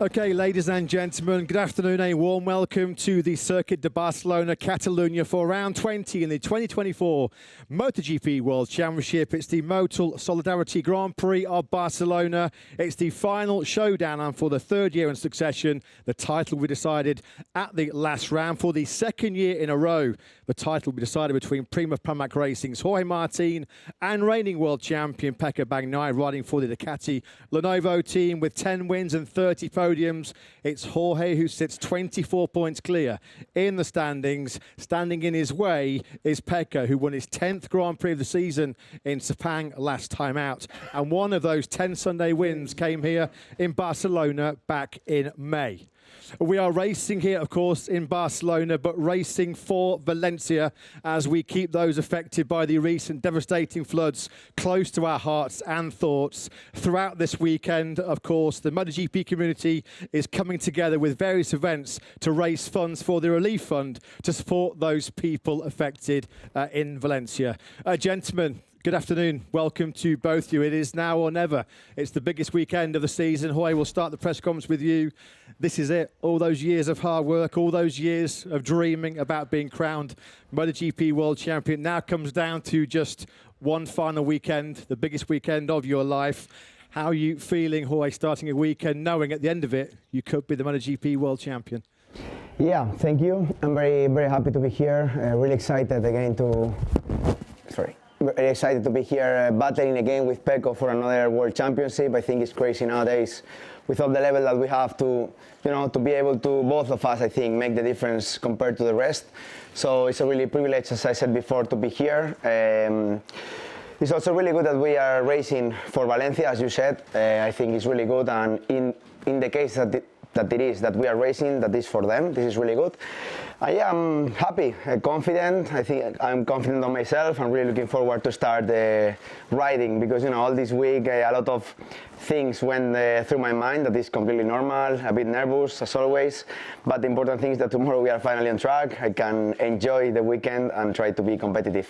Okay, ladies and gentlemen, good afternoon. A warm welcome to the Circuit de Barcelona, Catalonia for round 20 in the 2024 MotoGP World Championship. It's the Motul Solidarity Grand Prix of Barcelona. It's the final showdown, and for the third year in succession, the title will be decided at the last round. For the second year in a row, the title will be decided between Prima Pramac Racing's Jorge Martin and reigning world champion Pecco Bagnaia, riding for the Ducati Lenovo team with 10 wins and 30 podiums. It's Jorge who sits 24 points clear in the standings. Standing in his way is Pecco, who won his 10th Grand Prix of the season in Sepang last time out. And one of those 10 Sunday wins came here in Barcelona back in May. We are racing here, of course, in Barcelona, but racing for Valencia as we keep those affected by the recent devastating floods close to our hearts and thoughts. Throughout this weekend, of course, the MotoGP community is coming together with various events to raise funds for the Relief Fund to support those people affected in Valencia. Gentlemen, good afternoon. Welcome to both of you. It is now or never. It's the biggest weekend of the season. Jorge, we'll start the press conference with you. This is it. All those years of hard work, all those years of dreaming about being crowned MotoGP World Champion now comes down to just one final weekend, the biggest weekend of your life. How are you feeling, Jorge, starting a weekend, knowing at the end of it, you could be the MotoGP World Champion? Yeah, thank you. I'm very happy to be here. Really excited again to... Very excited to be here battling again with Pecco for another World Championship. I think it's crazy nowadays with all the level that we have to, to be able to, both of us, I think, make the difference compared to the rest. So it's a really privilege, as I said before, to be here. It's also really good that we are racing for Valencia, as you said. I think it's really good, and in the case that we are racing, that is for them. This is really good. I am happy, confident. I think I'm confident on myself. I'm really looking forward to start the riding because all this week a lot of things went through my mind. That is completely normal. A bit nervous as always, but the important thing is that tomorrow we are finally on track. I can enjoy the weekend and try to be competitive.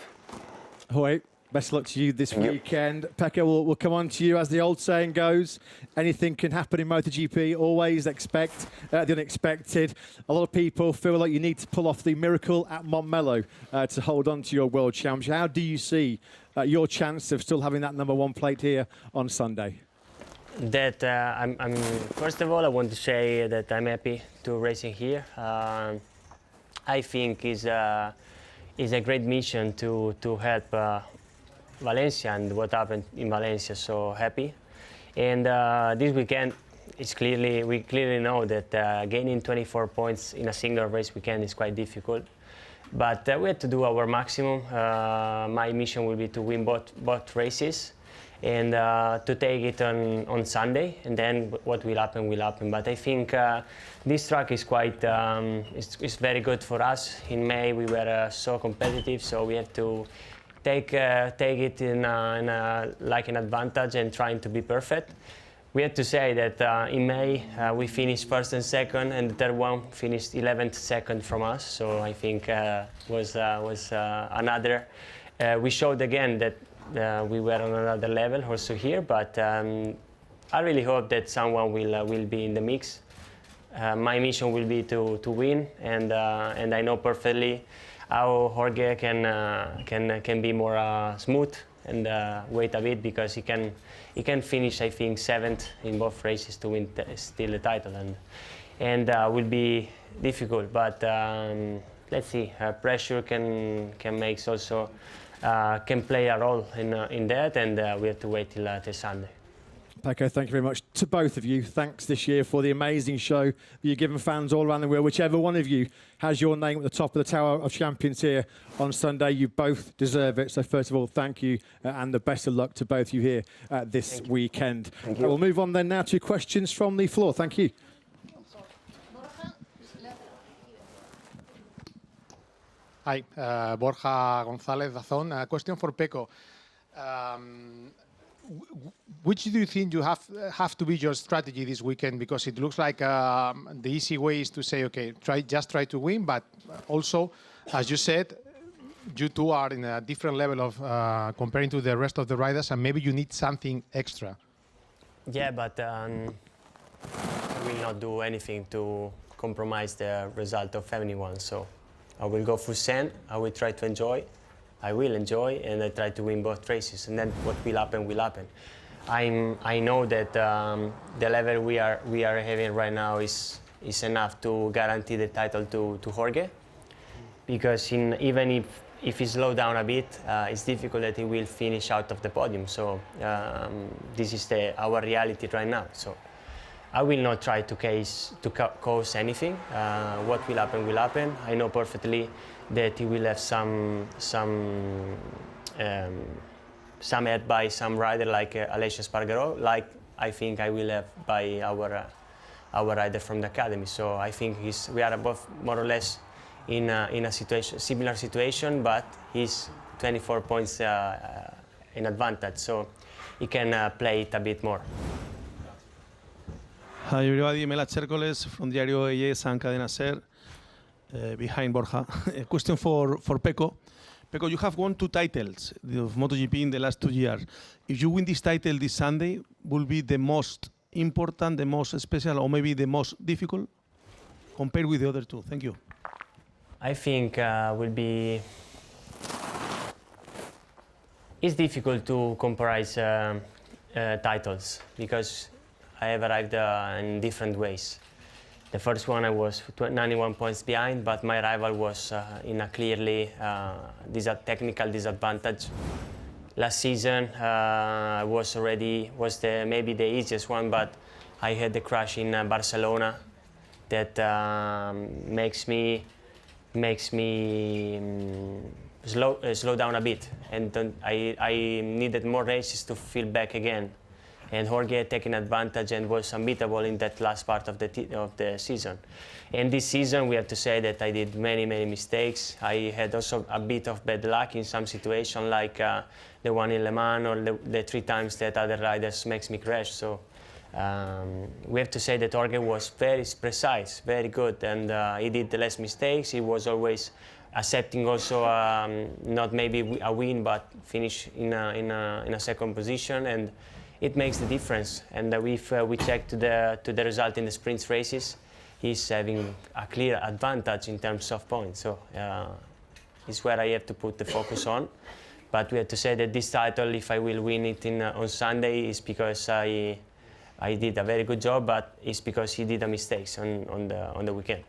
Jorge, best of luck to you this weekend. Pecco, we'll come on to you. As the old saying goes, anything can happen in MotoGP. Always expect the unexpected. A lot of people feel like you need to pull off the miracle at Montmello to hold on to your world championship. How do you see your chance of still having that #1 plate here on Sunday? That I'm first of all, I want to say that I'm happy to racing here. I think is a great mission to help Valencia and what happened in Valencia. So happy, and this weekend we clearly know that gaining 24 points in a single race weekend is quite difficult. But we have to do our maximum. My mission will be to win both races and to take it on Sunday, and then what will happen will happen. But I think this track is quite it's very good for us. In May we were so competitive, so we have to take it like an advantage and trying to be perfect. We have to say that in May we finished first and second, and the third one finished 11th second from us. So I think was another. We showed again that we were on another level also here. But I really hope that someone will be in the mix. My mission will be to win, and I know perfectly how Jorge can be more smooth and wait a bit, because he can finish, I think, 7th in both races to win still the title, and will be difficult. But let's see, pressure can make also can play a role in that, and we have to wait till Sunday. Pecco, thank you very much to both of you. Thanks this year for the amazing show that you've given fans all around the world. Whichever one of you has your name at the top of the Tower of Champions here on Sunday, you both deserve it. So first of all, thank you, and the best of luck to both of you here this weekend. Thank you. We'll move on then now to questions from the floor. Thank you. Hi, Borja González, Dazón. A question for Pecco. Which do you think you have to be your strategy this weekend? Because it looks like the easy way is to say, okay, just try to win, but also, as you said, you two are in a different level of comparing to the rest of the riders, and maybe you need something extra. Yeah, but will not do anything to compromise the result of anyone. So I will go full send. I will try to enjoy. I will enjoy, and I try to win both races. And then what will happen will happen. I know that the level we are having right now is enough to guarantee the title to Jorge, because even if he slows down a bit, it's difficult that he will finish out of the podium. So this is our reality right now. So I will not try to cause anything. What will happen will happen. I know perfectly that he will have some head by some rider like Alessio Spargaro, like I think I will have by our rider from the academy. So I think we are both more or less in a similar situation, but he's 24 points in advantage, so he can play it a bit more. Hi everybody, Melat Cercoles from Diario ES and Cadena Ser, behind Borja. A question for Pecco. Pecco, you have won 2 titles of MotoGP in the last 2 years. If you win this title this Sunday, will be the most important, the most special, or maybe the most difficult compared with the other 2? Thank you. I think will be. It's difficult to compare titles because I have arrived in different ways. The first one I was 91 points behind, but my rival was in a clearly technical disadvantage. Last season was maybe the easiest one, but I had the crash in Barcelona that makes me slow down a bit, and I needed more races to feel back again. And Jorge had taken advantage and was unbeatable in that last part of the season. And this season, we have to say that I did many mistakes. I had also a bit of bad luck in some situations, like the one in Le Mans or the 3 times that other riders makes me crash. So we have to say that Jorge was very precise, very good, and he did less mistakes. He was always accepting also not maybe a win, but finish in a second position, and it makes the difference. And if we check to the result in the sprints races, he's having a clear advantage in terms of points. So it's where I have to put the focus on. But we have to say that this title, if I will win it on Sunday, is because I did a very good job, but it's because he did a mistakes on the weekend.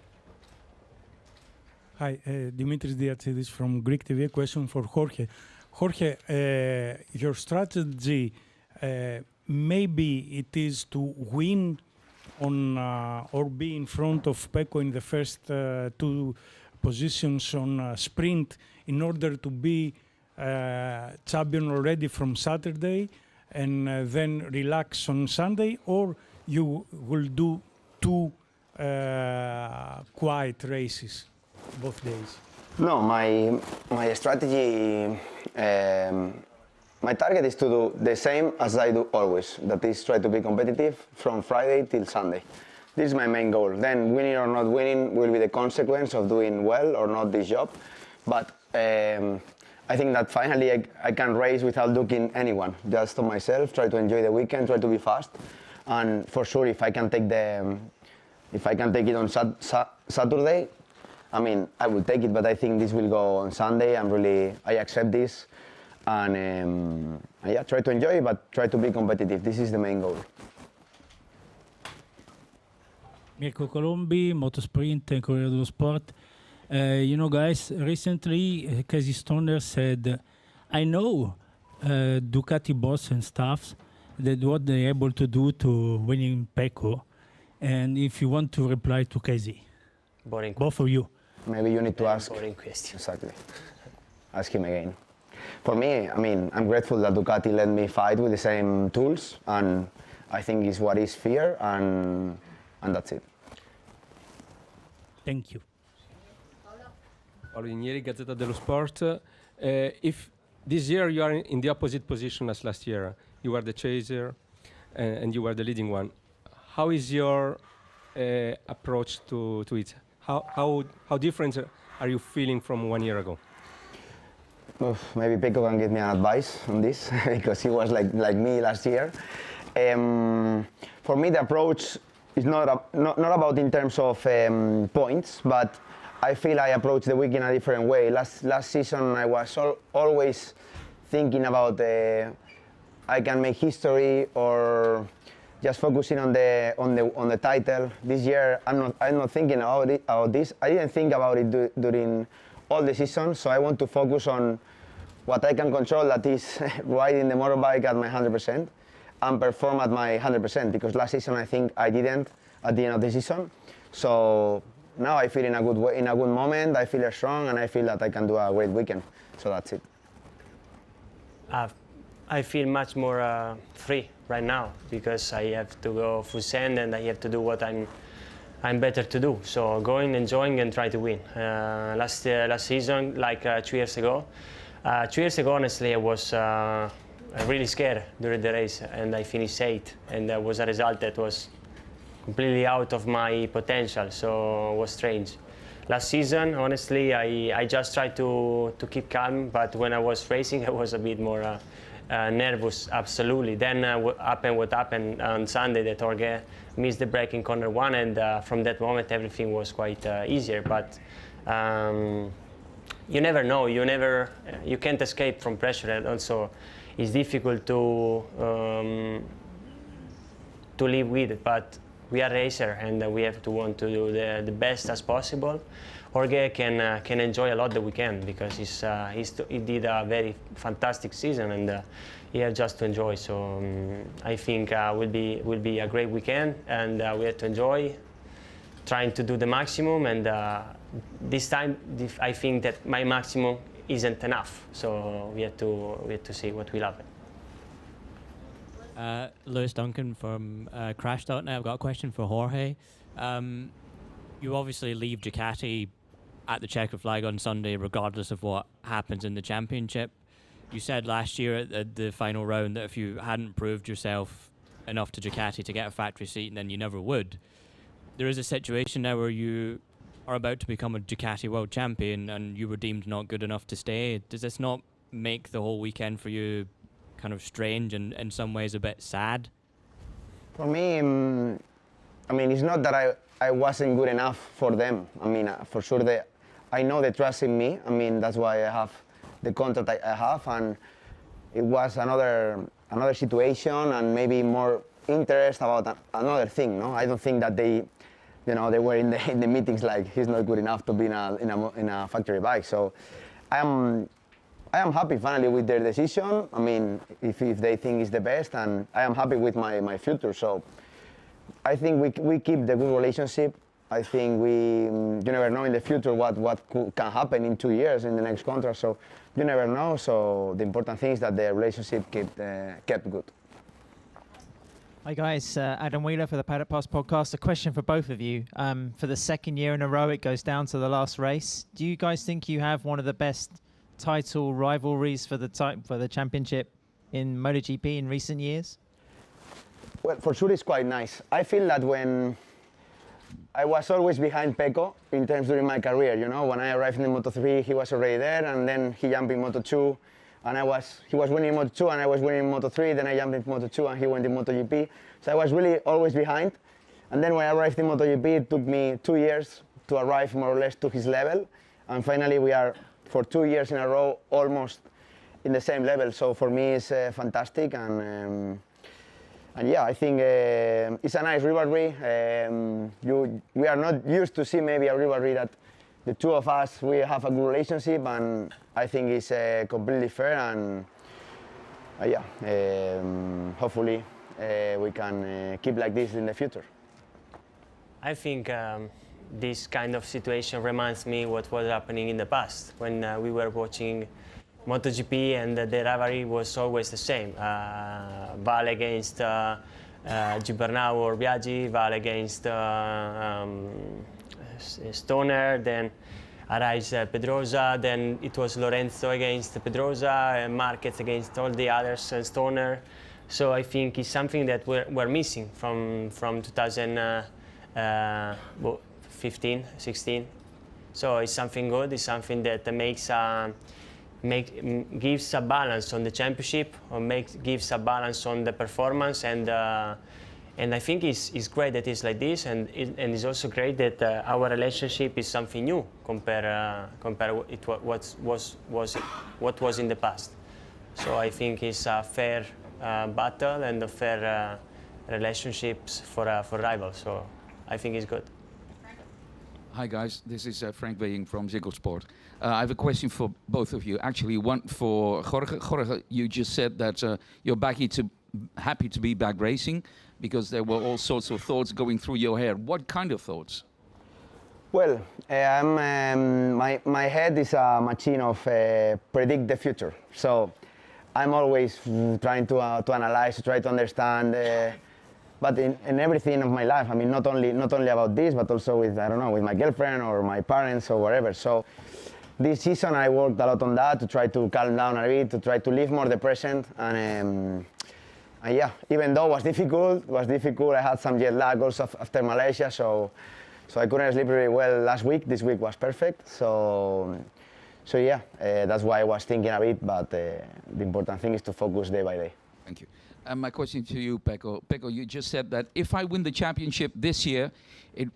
Hi, Dimitris Diatsidis from Greek TV. A question for Jorge. Jorge, your strategy, maybe it is to win on or be in front of Pecco in the first 2 positions on sprint in order to be champion already from Saturday and then relax on Sunday, or you will do 2 quiet races both days? No, my strategy, my target is to do the same as I do always. That is, try to be competitive from Friday till Sunday. This is my main goal. Then winning or not winning will be the consequence of doing well or not this job. But I think that finally I can race without looking anyone, just on myself, try to enjoy the weekend, try to be fast. And for sure, if I can take it on Saturday, I mean, I will take it, but I think this will go on Sunday. I accept this. And yeah, try to enjoy, but try to be competitive. This is the main goal. Mirko Colombi, Motosprint and Corriere dello Sport. You know, guys, recently Casey Stoner said, I know Ducati boss and staffs that what they're able to do to winning Pecco. And if you want to reply to Casey, Boring. Both of you. Maybe you need to ask. Boring question. Exactly. Ask him again. For me, I mean, I'm grateful that Ducati let me fight with the same tools, and I think it's what is fair, and that's it. Thank you. Paolo Inieri, Gazzetta dello Sport. If this year you are in the opposite position as last year, you were the chaser and you were the leading one, how is your approach to it? How different are you feeling from 1 year ago? Maybe Pecco can give me an advice on this because he was like me last year. For me, the approach it's not about in terms of points, but I feel I approach the week in a different way. Last season I was always thinking about I can make history or just focusing on the title. This year I'm not thinking about this. I didn't think about it during all the season, so I want to focus on what I can control, that is riding the motorbike at my 100% and perform at my 100%, because last season I think I didn't at the end of the season. So now I feel in a good way, in a good moment. I feel strong, and I feel that I can do a great weekend. So that's it. I feel much more free right now because I have to go full send and I have to do what I'm better to do. So going, enjoying, and try to win. Last season, like 2 years ago. 2 years ago, honestly, I was really scared during the race, and I finished 8th, and that was a result that was completely out of my potential, so it was strange. Last season, honestly, I just tried to keep calm, but when I was racing, I was a bit more nervous, absolutely. Then happened what happened on Sunday, that Jorge missed the break in corner 1, and from that moment, everything was quite easier. But you never know. You can't escape from pressure, and also it's difficult to live with it. But we are racer, and we have to want to do the best as possible. Jorge can enjoy a lot the weekend because he did a very fantastic season, and he has just to enjoy. So I think will be a great weekend, and we have to enjoy, trying to do the maximum. And this time, I think that my maximum isn't enough. So we have to see what will happen. Lewis Duncan from Crash.net. I've got a question for Jorge. You obviously leave Ducati at the checkered flag on Sunday, regardless of what happens in the championship. You said last year at the final round that if you hadn't proved yourself enough to Ducati to get a factory seat, then you never would. There is a situation now where you are about to become a Ducati world champion and you were deemed not good enough to stay. Does this not make the whole weekend for you kind of strange and in some ways a bit sad? For me, I mean, it's not that I wasn't good enough for them. I mean, for sure, I know they trust in me. I mean, that's why I have the contract I have, and it was another situation and maybe more interest about another thing. No, I don't think that they were in the meetings like he's not good enough to be in a factory bike. So I am happy finally with their decision. I mean, if they think it's the best, and I am happy with my future. So I think we keep the good relationship. I think you never know in the future what can happen in 2 years in the next contract. So you never know. So the important thing is that the relationship kept good. Hi guys, Adam Wheeler for the Paddock Pass podcast. A question for both of you. For the second year in a row, it goes down to the last race. Do you guys think you have one of the best title rivalries for the championship in MotoGP in recent years? Well, for sure it's quite nice. I feel that when I was always behind Pecco in terms during my career, when I arrived in the Moto3, he was already there, and then he jumped in Moto2, and he was winning Moto2 and I was winning Moto3, then I jumped in Moto2 and he went in MotoGP. So I was really always behind. And then when I arrived in MotoGP, it took me 2 years to arrive more or less to his level. And finally we are, for 2 years in a row, almost in the same level. So for me it's fantastic, and yeah, I think it's a nice rivalry. We are not used to see maybe a rivalry that the two of us, we have a good relationship, and I think it's completely fair, and yeah, hopefully we can keep like this in the future. I think this kind of situation reminds me what was happening in the past when we were watching MotoGP, and the rivalry was always the same. Val against Gibernau or Biaggi, Val against Stoner, then arrives Pedrosa, then it was Lorenzo against Pedrosa, Marquez against all the others, and Stoner. So I think it's something that we're missing from 2015, 16. So it's something good. It's something that gives a balance on the championship, or gives a balance on the performance, and And I think it's great that it's like this, and it's also great that our relationship is something new compare what was in the past. So I think it's a fair battle and a fair relationships for rivals. So I think it's good. Hi guys, this is Frank Weying from Ziggo Sport. I have a question for both of you. Actually, one for Jorge. Jorge, you just said that you're happy to be back racing because there were all sorts of thoughts going through your head. What kind of thoughts? Well, my head is a machine of predict the future. So I'm always trying to analyze, to try to understand. But in everything of my life, I mean, not only about this, but also with, I don't know, with my girlfriend or my parents or whatever. So this season I worked a lot on that to try to calm down a bit, to try to live more the present. And yeah, even though it was difficult, I had some jet lag also after Malaysia, so I couldn't sleep really well last week. This week was perfect. So yeah, that's why I was thinking a bit, but the important thing is to focus day by day. Thank you. My question to you, Pecco. Pecco, you just said that if I win the championship this year, it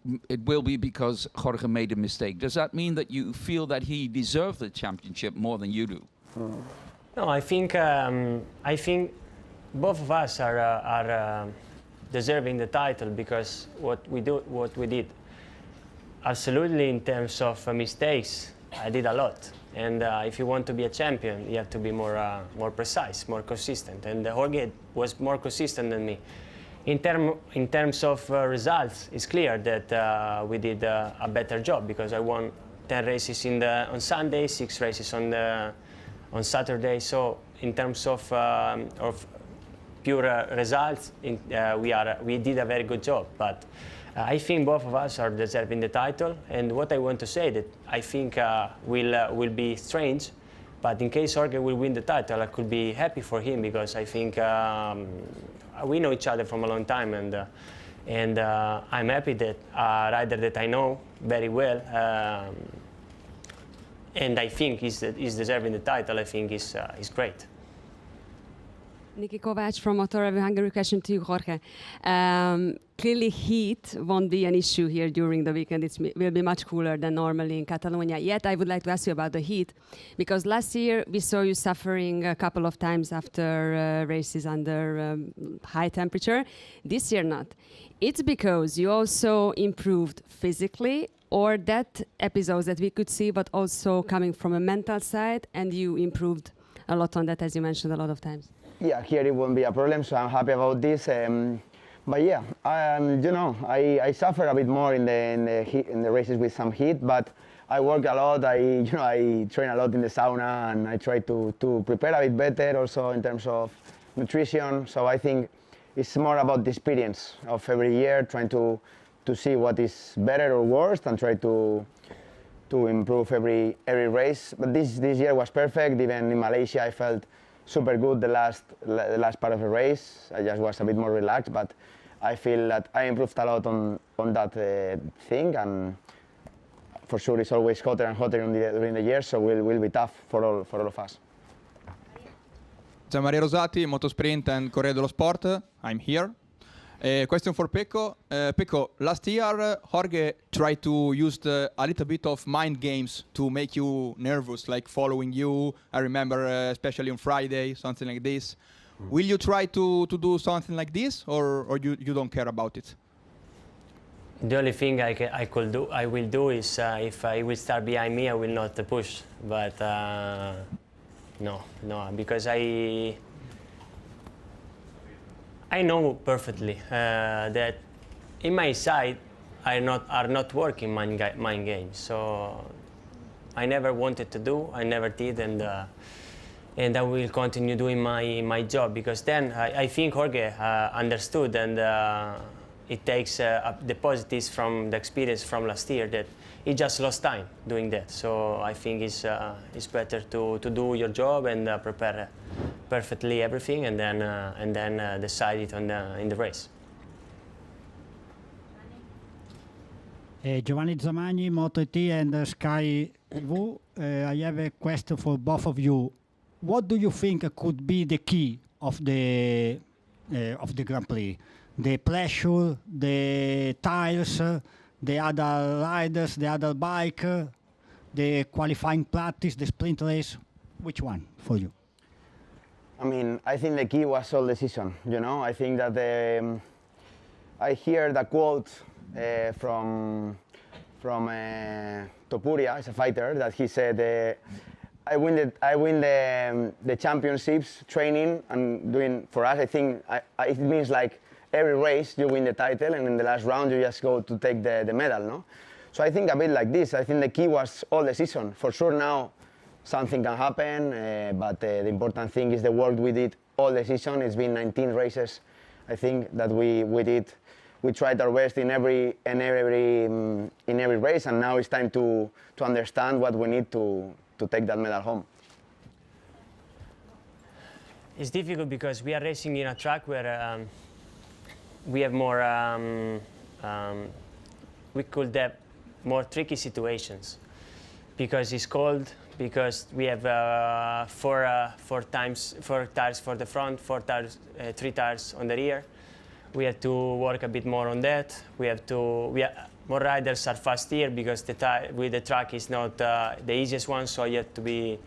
will be because Jorge made a mistake. Does that mean that you feel that he deserved the championship more than you do? No, I think both of us are deserving the title because what we did. Absolutely, in terms of mistakes, I did a lot. And if you want to be a champion, you have to be more precise, more consistent. And Jorge was more consistent than me. In terms of results, it's clear that we did a better job because I won 10 races on Sunday, 6 races on Saturday. So in terms of pure results, we did a very good job. But I think both of us are deserving the title, and what I want to say that I think will be strange, but in case Jorge will win the title, I could be happy for him because I think we know each other from a long time, and I'm happy that a rider that I know very well, and I think he's deserving the title. I think is great. Niki Kovacs from Motor Review Hungary. Question to you, Jorge. Clearly, heat won't be an issue here during the weekend. It will be much cooler than normally in Catalonia. Yet, I would like to ask you about the heat, because last year we saw you suffering a couple of times after races under high temperature. This year, not. It's because you also improved physically, or that episodes that we could see, but also coming from a mental side, and you improved a lot on that, as you mentioned a lot of times. Yeah, here it won't be a problem, so I'm happy about this. But yeah, I suffer a bit more in the races with some heat, but I work a lot. I train a lot in the sauna, and I try to prepare a bit better, also in terms of nutrition. So I think it's more about the experience of every year, trying to see what is better or worse, and try to improve every race. But this year was perfect. Even in Malaysia, I felt super good the last part of the race. I just was a bit more relaxed, but I feel that I improved a lot on that thing, and for sure it's always hotter and hotter during the year, so will be tough for all of us. Gianmaria Rosati, Motosprint and Corriere dello Sport. I'm here. Question for Pecco. Pecco, last year Jorge tried to use a little bit of mind games to make you nervous, like following you. I remember especially on Friday, something like this. Will you try to do something like this, or you don't care about it? The only thing I will do is if I will start behind me, I will not push. But no, because I know perfectly that in my side are not working mind games. So I never wanted to do, I never did, and I will continue doing my job, because then I think Jorge understood, and it takes the positives from the experience from last year that he just lost time doing that. So I think it's better to do your job and prepare perfectly everything, and then decide it in the race. Giovanni Zamagni, MotoGP and Sky TV. I have a question for both of you. What do you think could be the key of the Grand Prix? the pressure, the tires, the other riders, the other bike, the qualifying practice, the sprint race? Which one for you? I mean, I think the key was all the season. You know, I think that I hear the quote from Topuria, as a fighter, that he said, "I win the championships training and doing." For us, I think it means like every race you win the title, and in the last round you just go to take the medal, no? So I think a bit like this. I think the key was all the season. For sure now something can happen, but the important thing is the work we did all the season. It's been 19 races. I think that we did. We tried our best in every race, and now it's time to understand what we need to take that medal home. It's difficult because we are racing in a track where we have more, we could have more tricky situations because it's cold, because we have four tires for the front, 3 tires on the rear. We have to work a bit more on that. More riders are fast here because the track is not the easiest one, so you have to be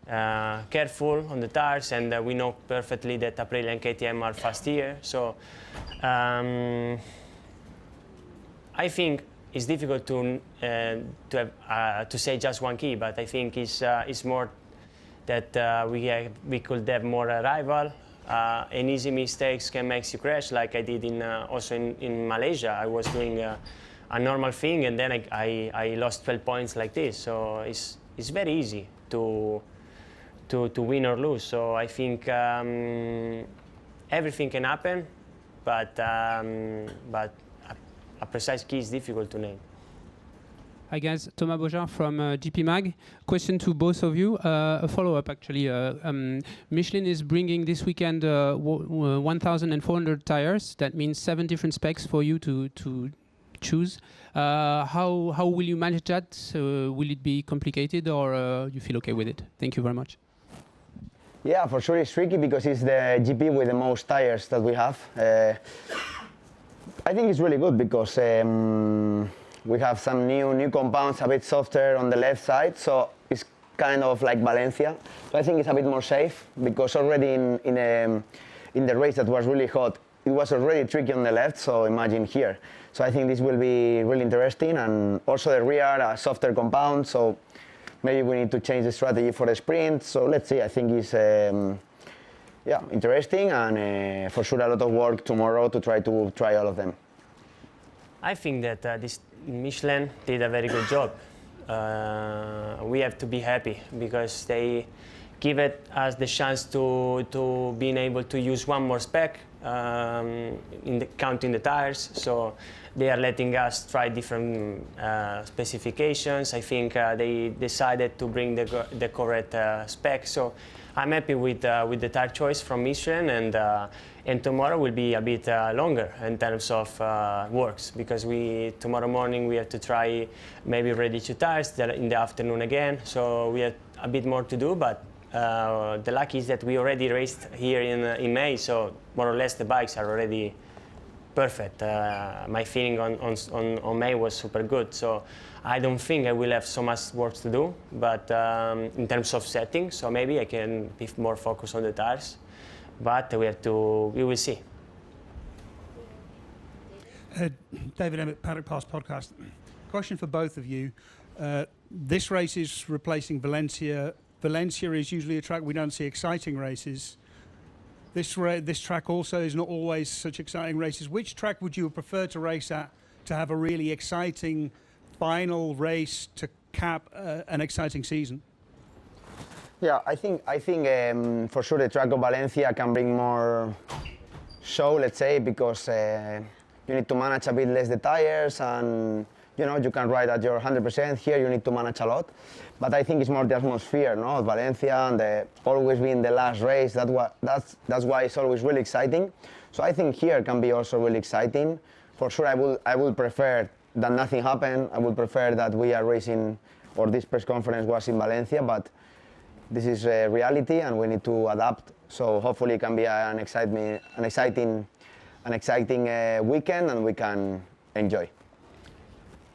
careful on the tires, and we know perfectly that Aprilia and KTM are fast here. So I think it's difficult to say just one key, but I think it's more that we could have more rival. And easy mistakes can make you crash, like I did also in Malaysia. I was doing a normal thing, and then I lost 12 points like this. So it's very easy to win or lose. So I think everything can happen, but a precise key is difficult to name. Hi guys, Thomas Beaujean from GP Mag. Question to both of you, a follow-up actually. Michelin is bringing this weekend 1,400 tires. That means 7 different specs for you to choose. How will you manage that? Will it be complicated, or you feel okay with it? Thank you very much. Yeah, for sure it's tricky because it's the GP with the most tires that we have. I think it's really good because we have some new compounds, a bit softer on the left side, so it's kind of like Valencia. So I think it's a bit more safe because already in the race that was really hot, it was already tricky on the left, so imagine here. So I think this will be really interesting, and also the rear, a softer compound, so maybe we need to change the strategy for the sprint. So let's see, I think it's interesting, and for sure a lot of work tomorrow to try all of them. I think that this Michelin did a very good job. We have to be happy because they give us the chance to being able to use one more spec counting the tires. So they are letting us try different specifications. I think they decided to bring the correct spec. So I'm happy with the tire choice from Michelin, and tomorrow will be a bit longer in terms of works, because tomorrow morning we have to try maybe ready 2 tires in the afternoon again. So we have a bit more to do, but the luck is that we already raced here in May, so more or less the bikes are already perfect. My feeling on May was super good, so I don't think I will have so much work to do, but in terms of settings, so maybe I can be more focused on the tires, but we will see. David Emmett, Paddock Pass Podcast. Question for both of you. This race is replacing Valencia. Valencia is usually a track we don't see exciting races. This track also is not always such exciting races. Which track would you prefer to race at to have a really exciting final race to cap an exciting season? Yeah, I think for sure the track of Valencia can bring more show, let's say, because you need to manage a bit less the tires, and you can ride at your 100%. Here you need to manage a lot. But I think it's more the atmosphere, no, of Valencia, and always being the last race. That's why it's always really exciting. So I think here can be also really exciting. For sure, I would prefer that nothing happened. I would prefer that we are racing, or this press conference was in Valencia. But this is reality, and we need to adapt. So hopefully, it can be an exciting an exciting weekend and we can enjoy.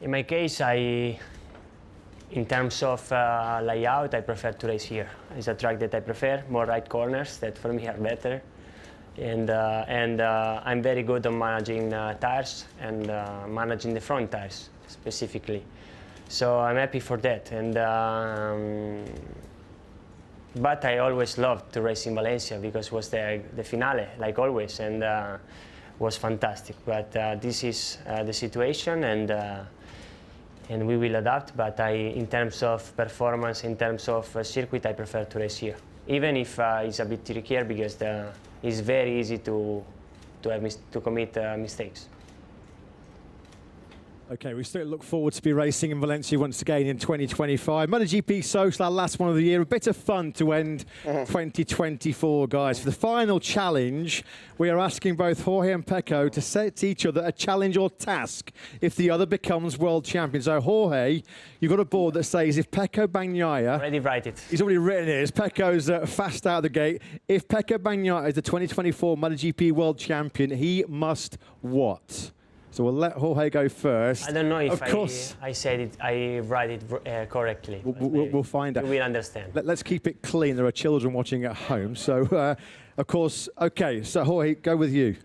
In my case, in terms of layout, I prefer to race here. It's a track that I prefer, more right corners that for me are better. And I'm very good on managing tires and managing the front tires specifically. So I'm happy for that. But I always loved to race in Valencia because it was the finale, like always, and was fantastic. But this is the situation, and we will adapt. But in terms of performance, in terms of circuit, I prefer to race here, even if it's a bit trickier because it's very easy to commit mistakes. Okay, we still look forward to be racing in Valencia once again in 2025. MotoGP Social, our last one of the year. A bit of fun to end 2024, guys. For the final challenge, we are asking both Jorge and Pecco to set each other a challenge or task if the other becomes world champion. So, Jorge, you've got a board that says if Pecco Bagnaia... Already write it. He's already written it. Pecco's fast out of the gate. If Pecco Bagnaia is the 2024 MotoGP world champion, he must what? So we'll let Jorge go first. I don't know if of course, I said it, I write it correctly. We'll find out. You will understand. Let's keep it clean. There are children watching at home. So, of course, okay. So, Jorge, go with you.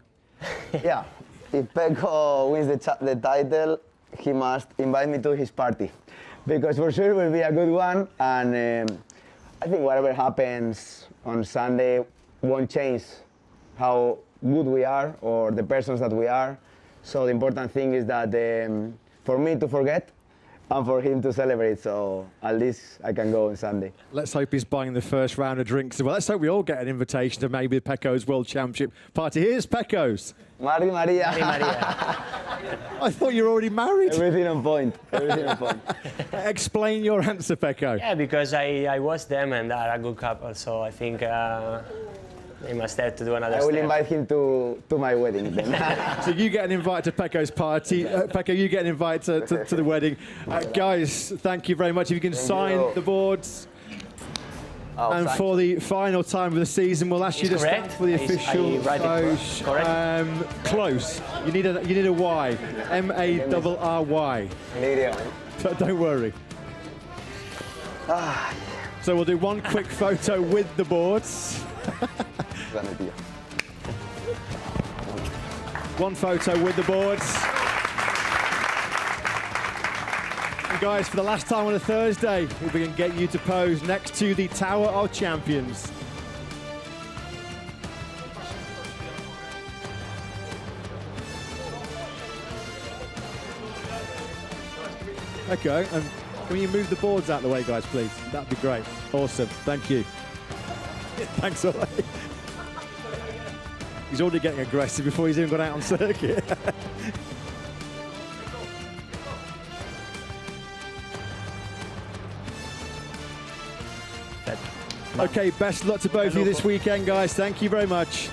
Yeah. If Pecco wins the title, he must invite me to his party. Because for sure it will be a good one. And I think whatever happens on Sunday won't change how good we are or the persons that we are. So the important thing is that for me to forget and for him to celebrate. So at least I can go on Sunday. Let's hope he's buying the first round of drinks as well. Let's hope we all get an invitation to maybe Pecco's World Championship party. Here's Pecco's. Maria. I thought you were already married. Everything on point. Everything on point. Explain your answer, Pecco. Yeah, because I watched them and are a good couple. So I think they must have to do another I will step. invite him to my wedding then. So you get an invite to Pecco's party. Pecco, you get an invite to the wedding. Guys, thank you very much. If you can sign the boards. And for the final time of the season, we'll ask you to stand for the official close. You need a Y. M-A-R-R-Y. Don't worry. So we'll do one quick photo with the boards. One photo with the boards. And guys, for the last time on a Thursday, we can get you to pose next to the Tower of Champions. Okay, and can you move the boards out of the way, guys, please? That'd be great. Awesome, thank you. Thanks, Ole. He's already getting aggressive before he's even got out on circuit. Okay, best luck to both of you this weekend, guys. Thank you very much.